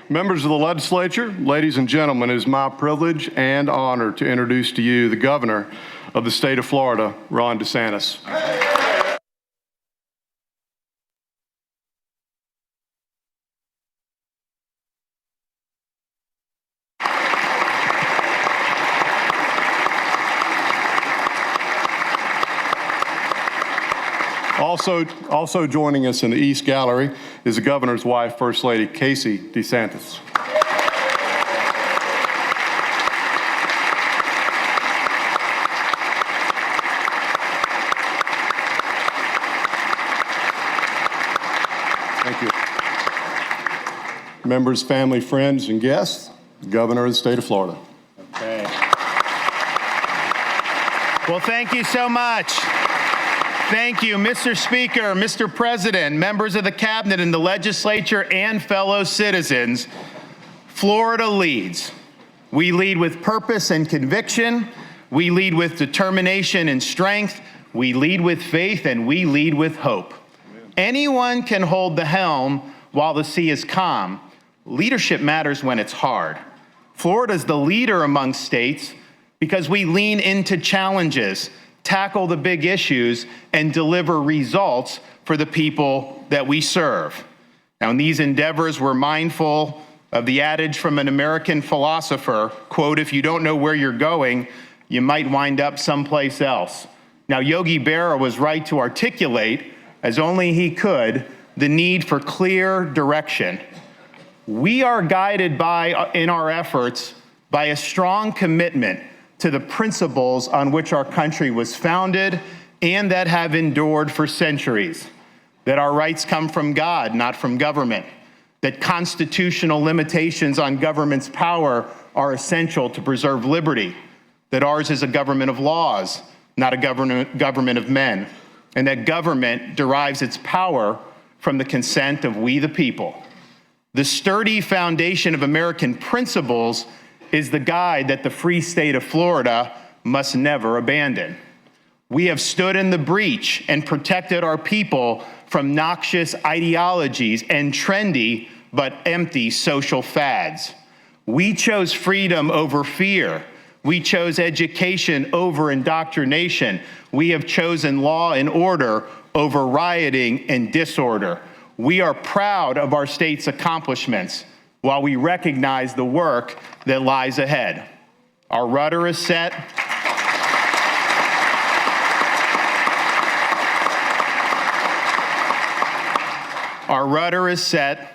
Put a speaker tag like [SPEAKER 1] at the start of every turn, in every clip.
[SPEAKER 1] Members of the legislature, ladies and gentlemen, it is my privilege and honor to introduce to you the governor of the state of Florida, Ron DeSantis. Also joining us in the East Gallery is the governor's wife, First Lady Casey DeSantis. Thank you. Members, family, friends, and guests, the governor of the state of Florida.
[SPEAKER 2] Okay. Well, thank you so much. Thank you, Mr. Speaker, Mr. President, members of the cabinet and the legislature, and fellow citizens. Florida leads. We lead with purpose and conviction. We lead with determination and strength. We lead with faith, and we lead with hope. Anyone can hold the helm while the sea is calm. Leadership matters when it's hard. Florida is the leader among states because we lean into challenges, tackle the big issues, and deliver results for the people that we serve. Now, in these endeavors, we're mindful of the adage from an American philosopher, quote, "If you don't know where you're going, you might wind up someplace else." Now, Yogi Berra was right to articulate, as only he could, the need for clear direction. We are guided in our efforts by a strong commitment to the principles on which our country was founded and that have endured for centuries. That our rights come from God, not from government. That constitutional limitations on government's power are essential to preserve liberty. That ours is a government of laws, not a government of men. And that government derives its power from the consent of we the people. The sturdy foundation of American principles is the guide that the free state of Florida must never abandon. We have stood in the breach and protected our people from noxious ideologies and trendy but empty social fads. We chose freedom over fear. We chose education over indoctrination. We have chosen law and order over rioting and disorder. We are proud of our state's accomplishments while we recognize the work that lies ahead. Our rudder is set. Our rudder is set.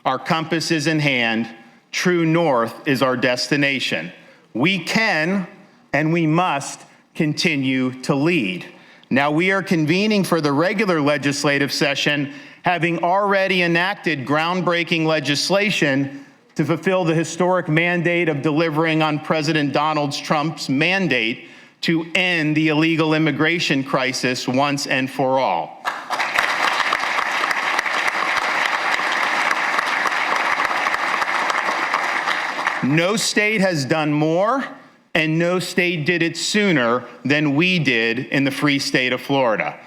[SPEAKER 2] Our compass is in hand. True north is our destination. We can and we must continue to lead. Now, we are convening for the regular legislative session, having already enacted groundbreaking legislation to fulfill the historic mandate of delivering on President Donald Trump's mandate to end the illegal immigration crisis once and for all. No state has done more, and no state did it sooner than we did in the free state of Florida.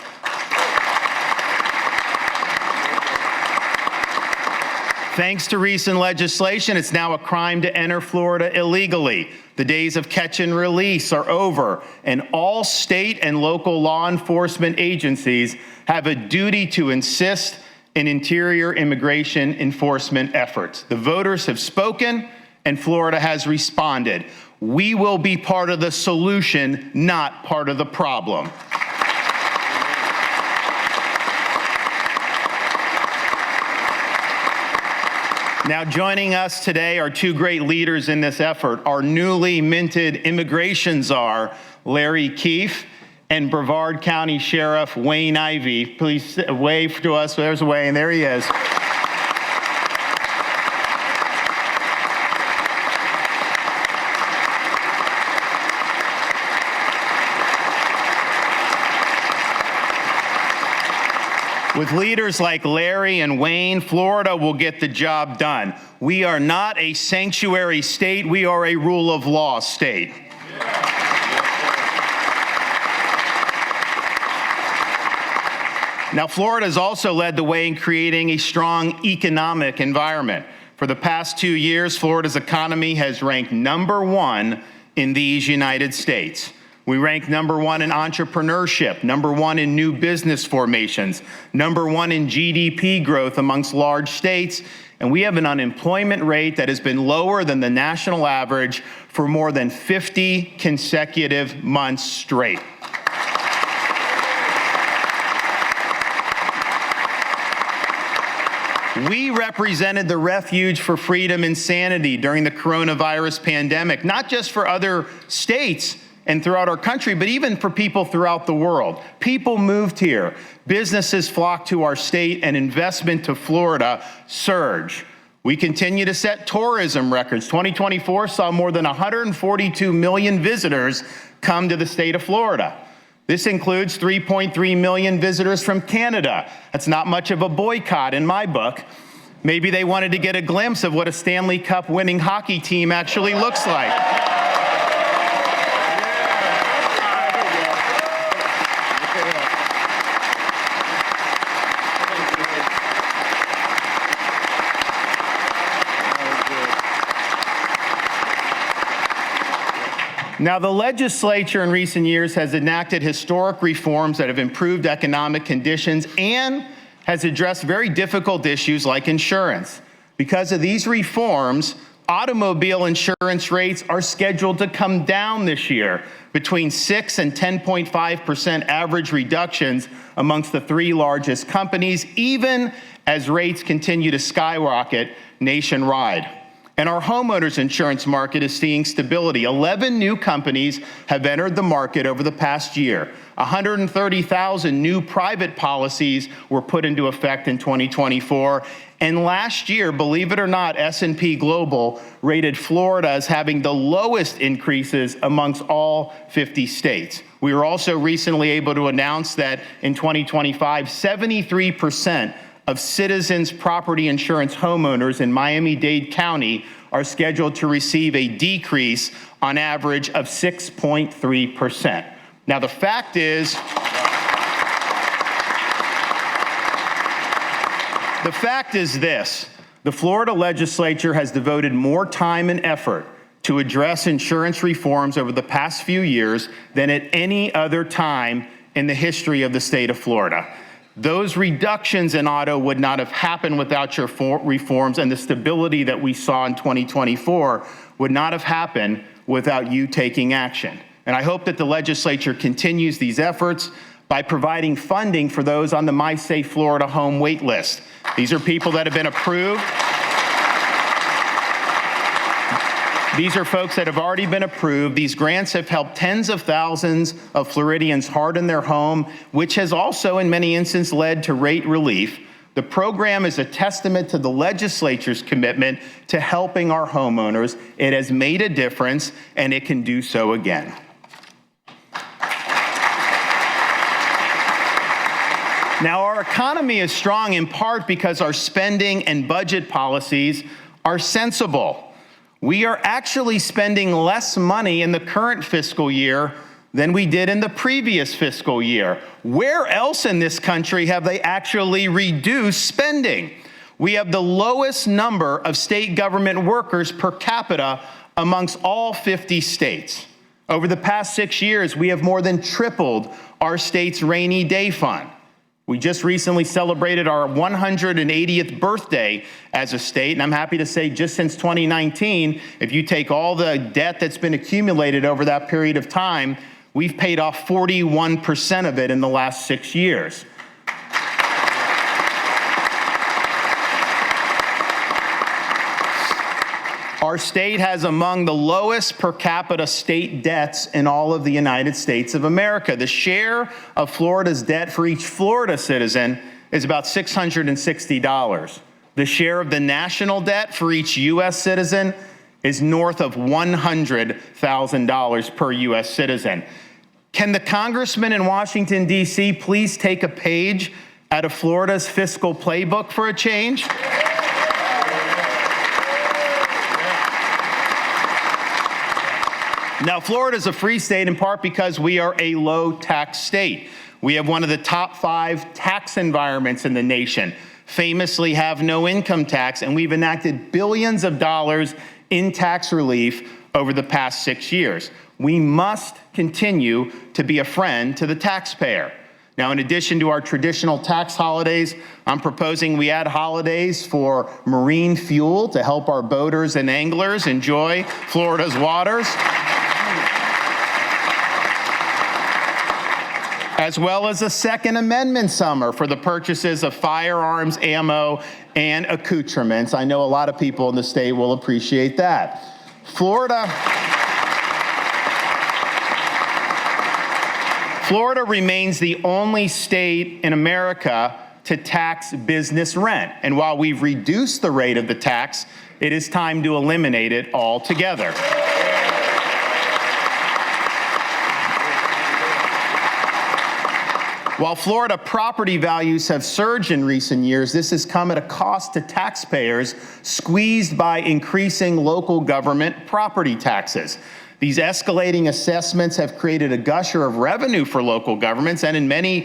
[SPEAKER 2] Thanks to recent legislation, it's now a crime to enter Florida illegally. The days of catch and release are over, and all state and local law enforcement agencies have a duty to assist in interior immigration enforcement efforts. The voters have spoken, and Florida has responded. We will be part of the solution, not part of the problem. Now, joining us today are two great leaders in this effort, our newly minted immigration czar, Larry Keefe, and Brevard County Sheriff Wayne Ivey. Please wave to us. There's Wayne. There he is. With leaders like Larry and Wayne, Florida will get the job done. We are not a sanctuary state, we are a rule of law state. Now, Florida has also led the way in creating a strong economic environment. For the past 2 years, Florida's economy has ranked #1 in these United States. We rank #1 in entrepreneurship, #1 in new business formations, #1 in GDP growth amongst large states, and we have an unemployment rate that has been lower than the national average for more than 50 consecutive months straight. We represented the refuge for freedom and sanity during the coronavirus pandemic, not just for other states and throughout our country, but even for people throughout the world. People moved here, businesses flocked to our state, and investment to Florida surged. We continue to set tourism records. 2024 saw more than 142 million visitors come to the state of Florida. This includes 3.3 million visitors from Canada. That's not much of a boycott in my book. Maybe they wanted to get a glimpse of what a Stanley Cup winning hockey team actually looks like. Now, the legislature in recent years has enacted historic reforms that have improved economic conditions and has addressed very difficult issues like insurance. Because of these reforms, automobile insurance rates are scheduled to come down this year, between 6 and 10.5% average reductions amongst the 3 largest companies, even as rates continue to skyrocket nationwide. And our homeowners insurance market is seeing stability. 11 new companies have entered the market over the past year. 130,000 new private policies were put into effect in 2024. And last year, believe it or not, S&P Global rated Florida as having the lowest increases amongst all 50 states. We were also recently able to announce that in 2025, 73% of Citizens property insurance homeowners in Miami-Dade County are scheduled to receive a decrease on average of 6.3%. Now, the fact is this: the Florida legislature has devoted more time and effort to address insurance reforms over the past few years than at any other time in the history of the state of Florida. Those reductions in auto would not have happened without your reforms, and the stability that we saw in 2024 would not have happened without you taking action. And I hope that the legislature continues these efforts by providing funding for those on the My Safe Florida Home wait list. These are people that have been approved. These are folks that have already been approved. These grants have helped tens of thousands of Floridians harden their home, which has also in many instances led to rate relief. The program is a testament to the legislature's commitment to helping our homeowners. It has made a difference, and it can do so again. Now, our economy is strong in part because our spending and budget policies are sensible. We are actually spending less money in the current fiscal year than we did in the previous fiscal year. Where else in this country have they actually reduced spending? We have the lowest number of state government workers per capita amongst all 50 states. Over the past 6 years, we have more than tripled our state's rainy day fund. We just recently celebrated our 180th birthday as a state, and I'm happy to say just since 2019, if you take all the debt that's been accumulated over that period of time, we've paid off 41% of it in the last 6 years. Our state has among the lowest per capita state debts in all of the United States of America. The share of Florida's debt for each Florida citizen is about $660. The share of the national debt for each U.S. citizen is north of $100,000 per U.S. citizen. Can the congressman in Washington, D.C. please take a page out of Florida's fiscal playbook for a change? Now, Florida is a free state in part because we are a low-tax state. We have one of the top 5 tax environments in the nation. famously have no income tax, and we've enacted billions of dollars in tax relief over the past 6 years. We must continue to be a friend to the taxpayer. Now, in addition to our traditional tax holidays, I'm proposing we add holidays for marine fuel to help our boaters and anglers enjoy Florida's waters, as well as a Second Amendment summer for the purchases of firearms, ammo, and accoutrements. I know a lot of people in the state will appreciate that. Florida remains the only state in America to tax business rent. And while we've reduced the rate of the tax, it is time to eliminate it altogether. While Florida property values have surged in recent years, this has come at a cost to taxpayers squeezed by increasing local government property taxes. These escalating assessments have created a gusher of revenue for local governments, and in many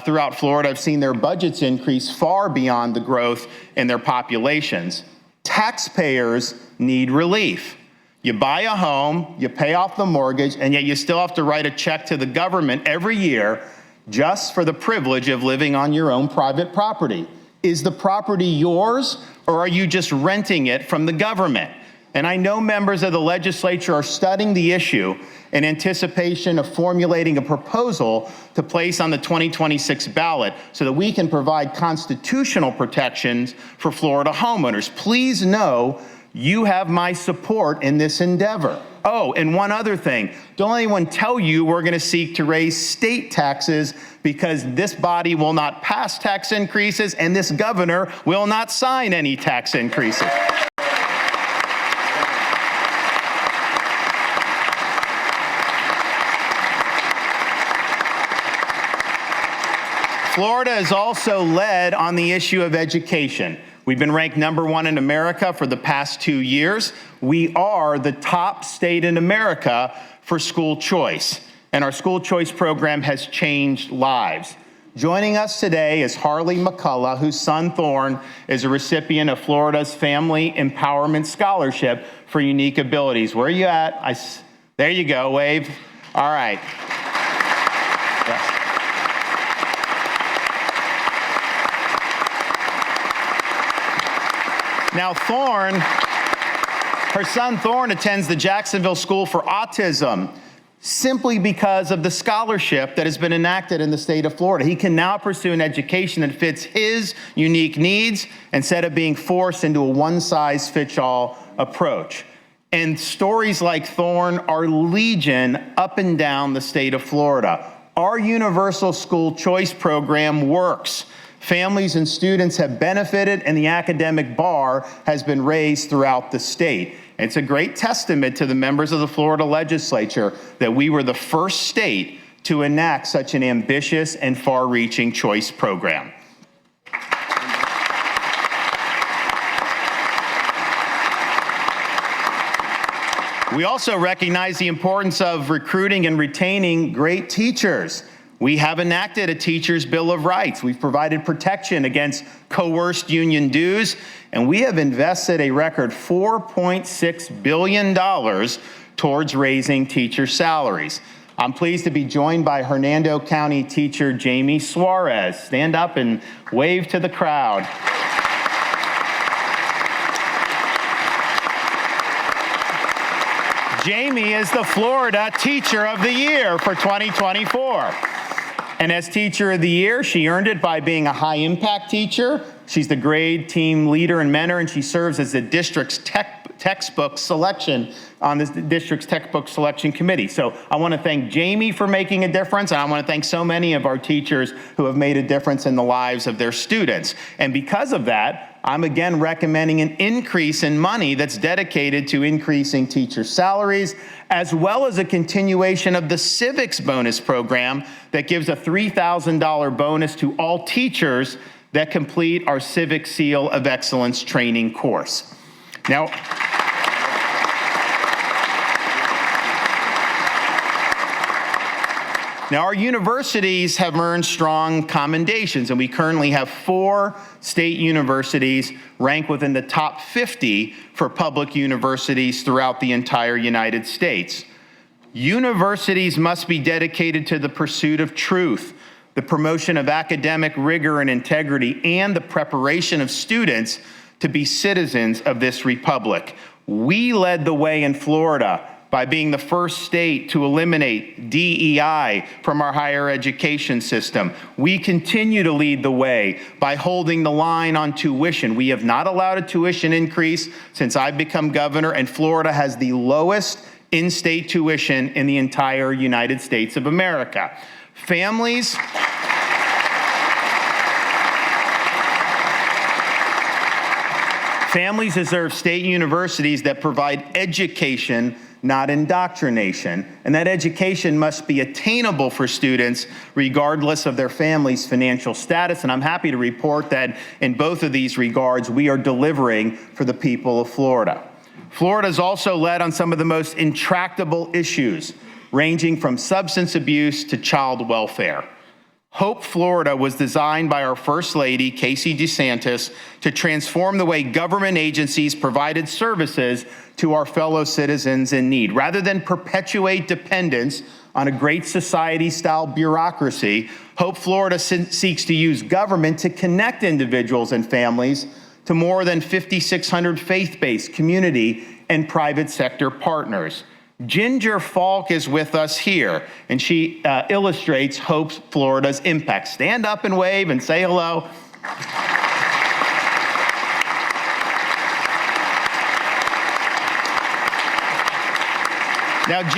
[SPEAKER 2] throughout Florida have seen their budgets increase far beyond the growth in their populations. Taxpayers need relief. You buy a home, you pay off the mortgage, and yet you still have to write a check to the government every year just for the privilege of living on your own private property. Is the property yours, or are you just renting it from the government? And I know members of the legislature are studying the issue in anticipation of formulating a proposal to place on the 2026 ballot so that we can provide constitutional protections for Florida homeowners. Please know you have my support in this endeavor. Oh, and one other thing. Don't let anyone tell you we're going to seek to raise state taxes, because this body will not pass tax increases and this governor will not sign any tax increases. Florida is also led on the issue of education. We've been ranked #1 in America for the past 2 years. We are the top state in America for school choice, and our school choice program has changed lives. Joining us today is Harley McCullough, whose son Thorne is a recipient of Florida's Family Empowerment Scholarship for Unique Abilities. Where are you at? There you go, wave. All right. Yes. Now, her son Thorne attends the Jacksonville School for Autism simply because of the scholarship that has been enacted in the state of Florida. He can now pursue an education that fits his unique needs instead of being forced into a one-size-fits-all approach. And stories like Thorne are legion up and down the state of Florida. Our universal school choice program works. Families and students have benefited, and the academic bar has been raised throughout the state. It's a great testament to the members of the Florida legislature that we were the first state to enact such an ambitious and far-reaching choice program. We also recognize the importance of recruiting and retaining great teachers. We have enacted a Teacher's Bill of Rights. We've provided protection against coerced union dues, and we have invested a record $4.6 billion towards raising teacher salaries. I'm pleased to be joined by Hernando County teacher Jamie Suarez. Stand up and wave to the crowd. Jamie is the Florida Teacher of the Year for 2024. And as Teacher of the Year, she earned it by being a high-impact teacher. She's the grade team leader and mentor, and she serves as the district's textbook selection on the district's textbook selection committee. So I want to thank Jamie for making a difference, and I want to thank so many of our teachers who have made a difference in the lives of their students. And because of that, I'm again recommending an increase in money that's dedicated to increasing teacher salaries, as well as a continuation of the civics bonus program that gives a $3,000 bonus to all teachers that complete our Civic Seal of Excellence training course. Now, Now, our universities have earned strong commendations, and we currently have 4 state universities ranked within the top 50 for public universities throughout the entire United States. Universities must be dedicated to the pursuit of truth, the promotion of academic rigor and integrity, and the preparation of students to be citizens of this republic. We led the way in Florida by being the first state to eliminate DEI from our higher education system. We continue to lead the way by holding the line on tuition. We have not allowed a tuition increase since I've become governor, and Florida has the lowest in-state tuition in the entire United States of America. Families deserve state universities that provide education, not indoctrination. And that education must be attainable for students regardless of their family's financial status. And I'm happy to report that in both of these regards, we are delivering for the people of Florida. Florida is also led on some of the most intractable issues, ranging from substance abuse to child welfare. Hope Florida was designed by our First Lady, DeSantis, to transform the way government agencies provided services to our fellow citizens in need. Rather than perpetuate dependence on a great society-style bureaucracy, Hope Florida seeks to use government to connect individuals and families to more than 5,600 faith-based, community, and private sector partners. Ginger Falk is with us here, and she illustrates Hope Florida's impact. Stand up and wave and say hello. Now,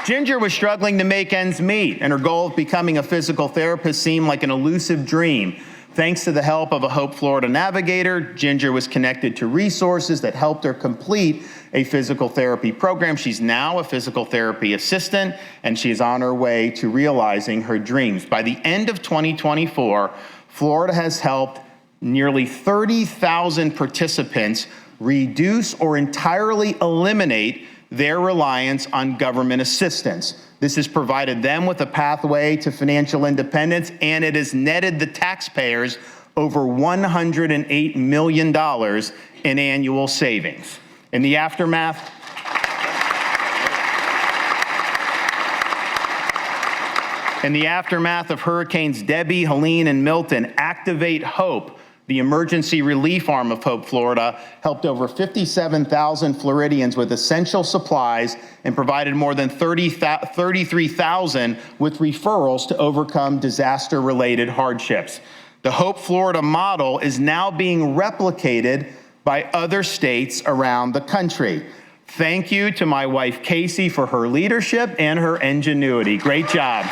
[SPEAKER 2] Ginger was struggling to make ends meet, and her goal of becoming a physical therapist seemed like an elusive dream. Thanks to the help of a Hope Florida navigator, Ginger was connected to resources that helped her complete a physical therapy program. She's now a physical therapy assistant, and she is on her way to realizing her dreams. By the end of 2024, Florida has helped nearly 30,000 participants reduce or entirely eliminate their reliance on government assistance. This has provided them with a pathway to financial independence, and it has netted the taxpayers over $108 million in annual savings. In the aftermath of Hurricanes Debbie, Helene, and Milton, Activate Hope, the emergency relief arm of Hope Florida, helped over 57,000 Floridians with essential supplies and provided more than 33,000 with referrals to overcome disaster-related hardships. The Hope Florida model is now being replicated by other states around the country. Thank you to my wife, Casey, for her leadership and her ingenuity. Great job.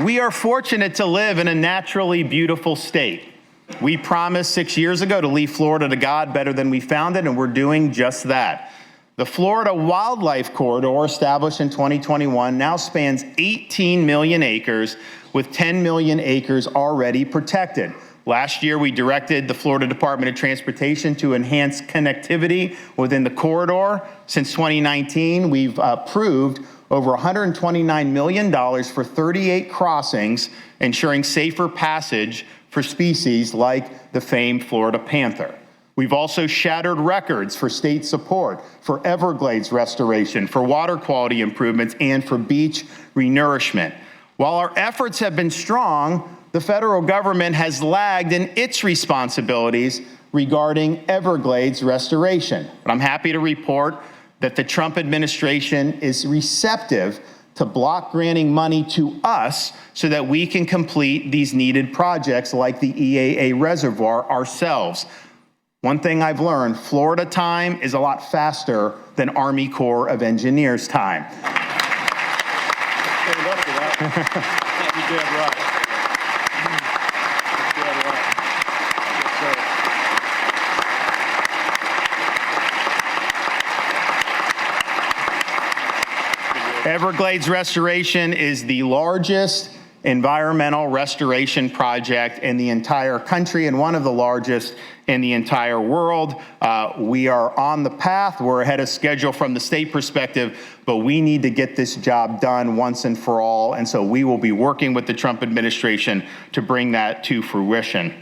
[SPEAKER 2] We are fortunate to live in a naturally beautiful state. We promised 6 years ago to leave Florida to God better than we found it, and we're doing just that. The Florida Wildlife Corridor, established in 2021, now spans 18 million acres, with 10 million acres already protected. Last year, we directed the Florida Department of Transportation to enhance connectivity within the corridor. Since 2019, we've approved over $129 million for 38 crossings, ensuring safer passage for species like the famed Florida panther. We've also shattered records for state support, for Everglades restoration, for water quality improvements, and for beach renourishment. While our efforts have been strong, the federal government has lagged in its responsibilities regarding Everglades restoration. But I'm happy to report that the Trump administration is receptive to block granting money to us so that we can complete these needed projects like the EAA reservoir ourselves. One thing I've learned, Florida time is a lot faster than Army Corps of Engineers time.
[SPEAKER 1] You did right.
[SPEAKER 2] Everglades restoration is the largest environmental restoration project in the entire country and one of the largest in the entire world. We are on the path. We're ahead of schedule from the state perspective, but we need to get this job done once and for all. And so we will be working with the Trump administration to bring that to fruition.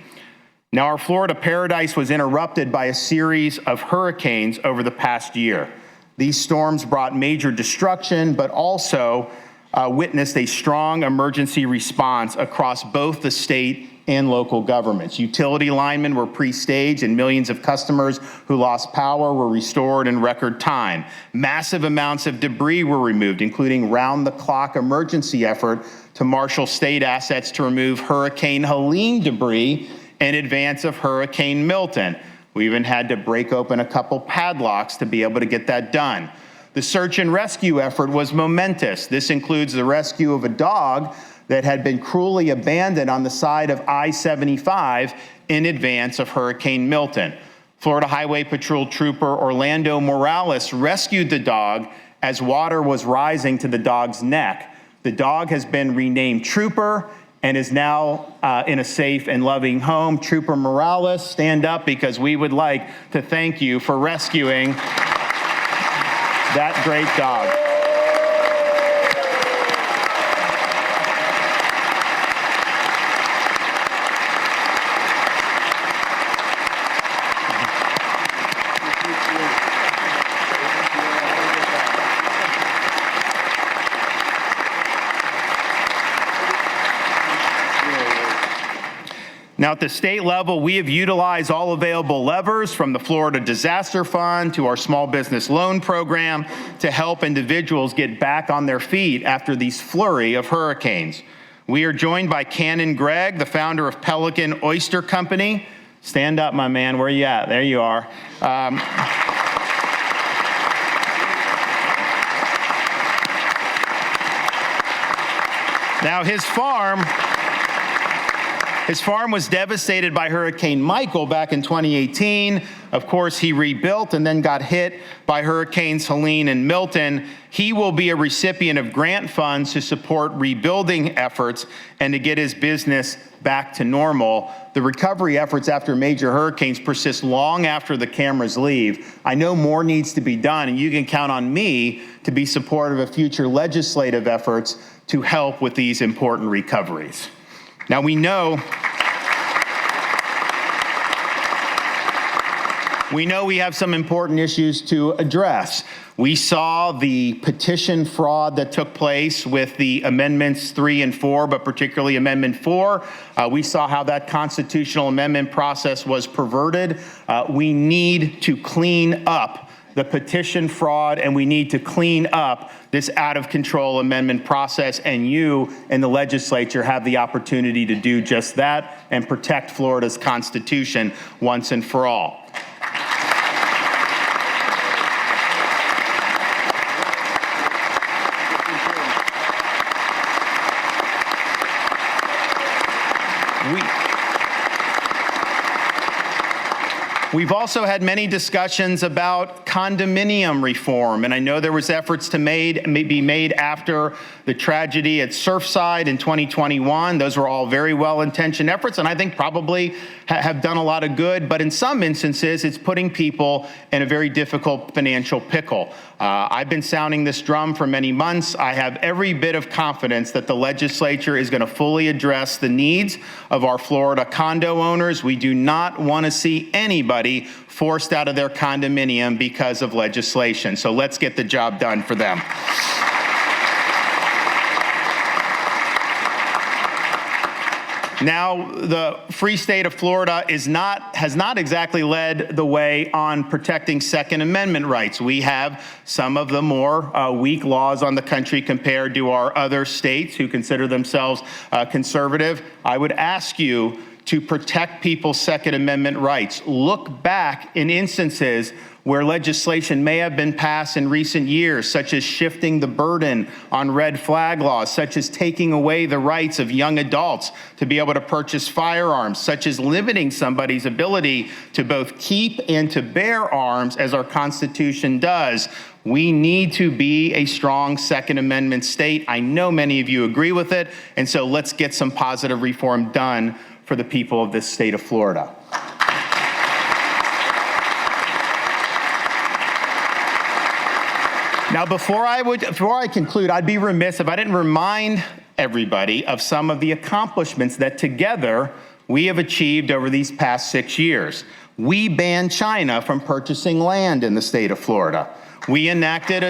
[SPEAKER 2] Now, our Florida paradise was interrupted by a series of hurricanes over the past year. These storms brought major destruction, but also witnessed a strong emergency response across both the state and local governments. Utility linemen were pre-staged and millions of customers who lost power were restored in record time. Massive amounts of debris were removed, including round-the-clock emergency effort to marshal state assets to remove Hurricane Helene debris in advance of Hurricane Milton. We even had to break open a couple padlocks to be able to get that done. The search and rescue effort was momentous. This includes the rescue of a dog that had been cruelly abandoned on the side of I-75 in advance of Hurricane Milton. Florida Highway Patrol Trooper Orlando Morales rescued the dog as water was rising to the dog's neck. The dog has been renamed Trooper and is now in a safe and loving home. Trooper Morales, stand up, because we would like to thank you for rescuing that great dog. Now, at the state level, we have utilized all available levers, from the Florida Disaster Fund to our small business loan program, to help individuals get back on their feet after these flurry of hurricanes. We are joined by Cannon Gregg, the founder of Pelican Oyster Company. Stand up, my man. Where are you at? There you are. Now, his farm was devastated by Hurricane Michael back in 2018. Of course, he rebuilt and then got hit by Hurricanes Helene and Milton. He will be a recipient of grant funds to support rebuilding efforts and to get his business back to normal. The recovery efforts after major hurricanes persist long after the cameras leave. I know more needs to be done, and you can count on me to be supportive of future legislative efforts to help with these important recoveries. Now, we know we have some important issues to address. We saw the petition fraud that took place with the amendments 3 and 4, but particularly Amendment 4. We saw how that constitutional amendment process was perverted. We need to clean up the petition fraud, and we need to clean up this out-of-control amendment process, and you in the legislature have the opportunity to do just that and protect Florida's Constitution once and for all. We've also had many discussions about condominium reform, and I know there was efforts to be made after the tragedy at Surfside in 2021. Those were all very well-intentioned efforts, and I think probably have done a lot of good, but in some instances, it's putting people in a very difficult financial pickle. I've been sounding this drum for many months. I have every bit of confidence that the legislature is going to fully address the needs of our Florida condo owners. We do not want to see anybody forced out of their condominium because of legislation. So let's get the job done for them. Now, the free state of Florida has not exactly led the way on protecting Second Amendment rights. We have some of the more weak laws on the country compared to our other states who consider themselves conservative. I would ask you to protect people's Second Amendment rights. Look back in instances where legislation may have been passed in recent years, such as shifting the burden on red flag laws, such as taking away the rights of young adults to be able to purchase firearms, such as limiting somebody's ability to both keep and to bear arms, as our Constitution does. We need to be a strong Second Amendment state. I know many of you agree with it, and so let's get some positive reform done for the people of this state of Florida. Now, before I conclude, I'd be remiss if I didn't remind everybody of some of the accomplishments that together we have achieved over these past 6 years. We banned China from purchasing land in the state of Florida. We enacted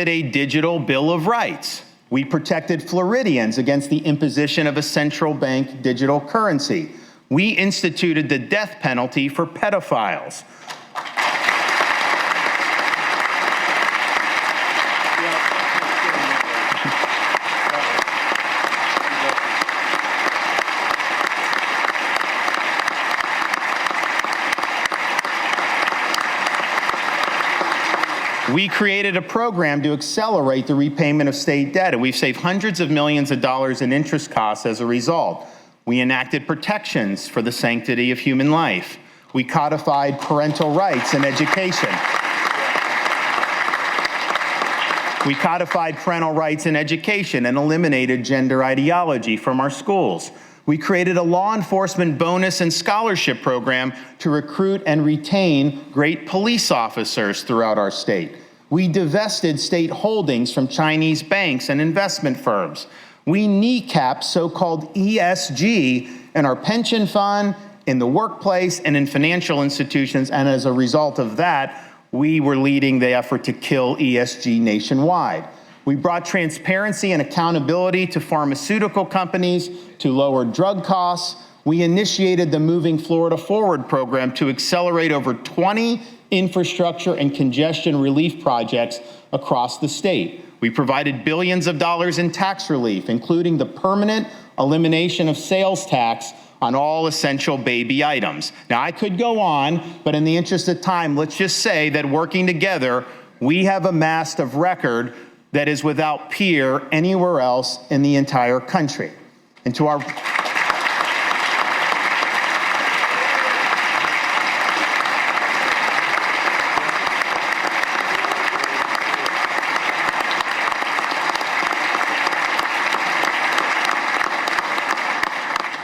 [SPEAKER 2] a digital Bill of Rights. We protected Floridians against the imposition of a central bank digital currency. We instituted the death penalty for pedophiles. We created a program to accelerate the repayment of state debt, and we've saved hundreds of millions of dollars in interest costs as a result. We enacted protections for the sanctity of human life. We codified parental rights in education. We codified parental rights in education and eliminated gender ideology from our schools. We created a law enforcement bonus and scholarship program to recruit and retain great police officers throughout our state. We divested state holdings from Chinese banks and investment firms. We kneecapped so-called ESG in our pension fund, in the workplace, and in financial institutions, and as a result of that, we were leading the effort to kill ESG nationwide. We brought transparency and accountability to pharmaceutical companies to lower drug costs. We initiated the Moving Florida Forward program to accelerate over 20 infrastructure and congestion relief projects across the state. We provided billions of dollars in tax relief, including the permanent elimination of sales tax on all essential baby items. Now, I could go on, but in the interest of time, let's just say that working together, we have amassed a record that is without peer anywhere else in the entire country. And to our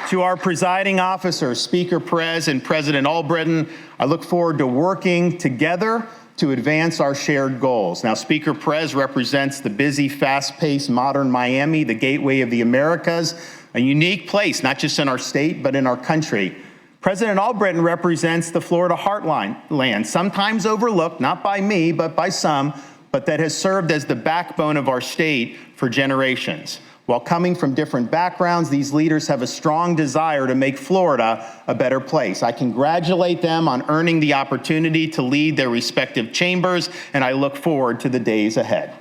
[SPEAKER 2] To our presiding officers, Speaker Perez and President Albritton, I look forward to working together to advance our shared goals. Now, Speaker Perez represents the busy, fast-paced, modern Miami, the gateway of the Americas, a unique place, not just in our state, but in our country. President Albritton represents the Florida heartland, sometimes overlooked, not by me, but by some, but that has served as the backbone of our state for generations. While coming from different backgrounds, these leaders have a strong desire to make Florida a better place. I congratulate them on earning the opportunity to lead their respective chambers, and I look forward to the days ahead.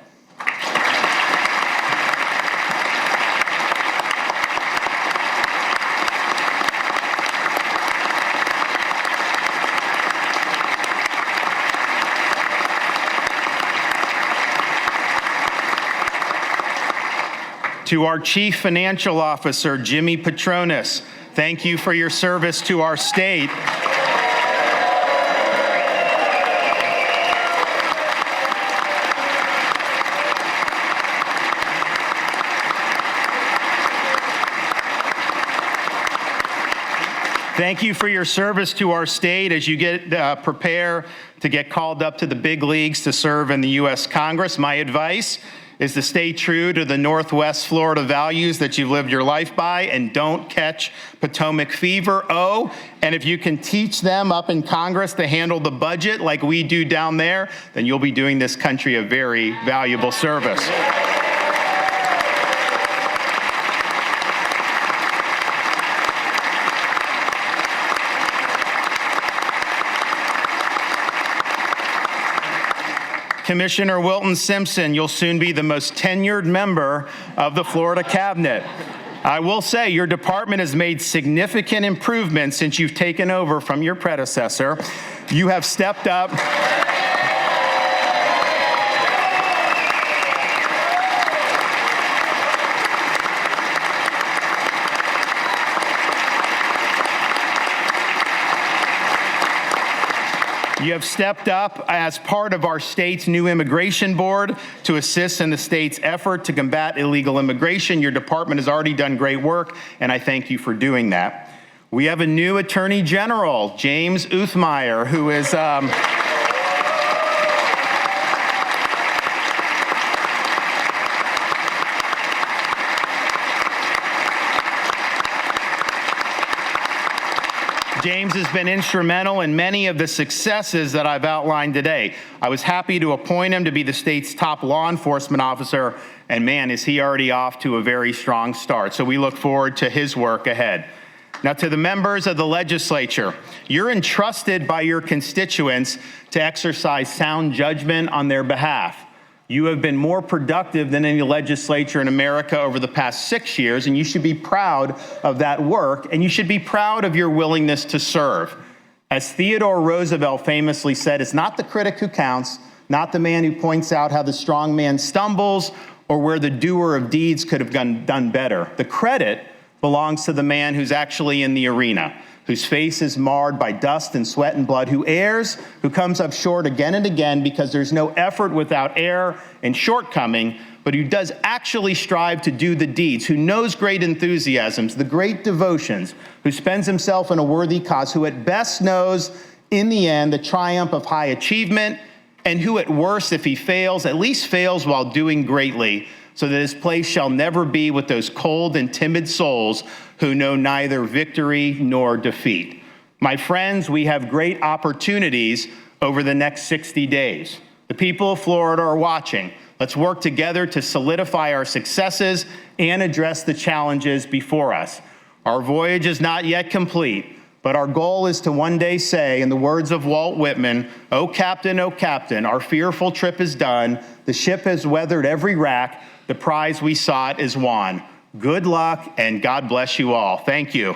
[SPEAKER 2] To our Chief Financial Officer, Jimmy Petronis, thank you for your service to our state. Thank you for your service to our state as you prepare to get called up to the big leagues to serve in the U.S. Congress. My advice is to stay true to the Northwest Florida values that you've lived your life by and don't catch Potomac fever. Oh, and if you can teach them up in Congress to handle the budget like we do down there, then you'll be doing this country a very valuable service. Commissioner Wilton Simpson, you'll soon be the most tenured member of the Florida Cabinet. I will say your department has made significant improvements since you've taken over from your predecessor. You have stepped up. You have stepped up as part of our state's new immigration board to assist in the state's effort to combat illegal immigration. Your department has already done great work, and I thank you for doing that. We have a new Attorney General, James Uthmeyer, who is James has been instrumental in many of the successes that I've outlined today. I was happy to appoint him to be the state's top law enforcement officer, and man, is he already off to a very strong start. So we look forward to his work ahead. Now, to the members of the legislature, you're entrusted by your constituents to exercise sound judgment on their behalf. You have been more productive than any legislature in America over the past 6 years, and you should be proud of that work, and you should be proud of your willingness to serve. As Theodore Roosevelt famously said, it's not the critic who counts, not the man who points out how the strong man stumbles or where the doer of deeds could have done better. The credit belongs to the man who's actually in the arena, whose face is marred by dust and sweat and blood, who errs, who comes up short again and again because there's no effort without error and shortcoming, but who does actually strive to do the deeds, who knows great enthusiasms, the great devotions, who spends himself in a worthy cause, who at best knows in the end the triumph of high achievement, and who at worst, if he fails, at least fails while doing greatly, so that his place shall never be with those cold and timid souls who know neither victory nor defeat. My friends, we have great opportunities over the next 60 days. The people of Florida are watching. Let's work together to solidify our successes and address the challenges before us. Our voyage is not yet complete, but our goal is to one day say, in the words of Walt Whitman, oh Captain, our fearful trip is done. The ship has weathered every rack. The prize we sought is won. Good luck, and God bless you all. Thank you.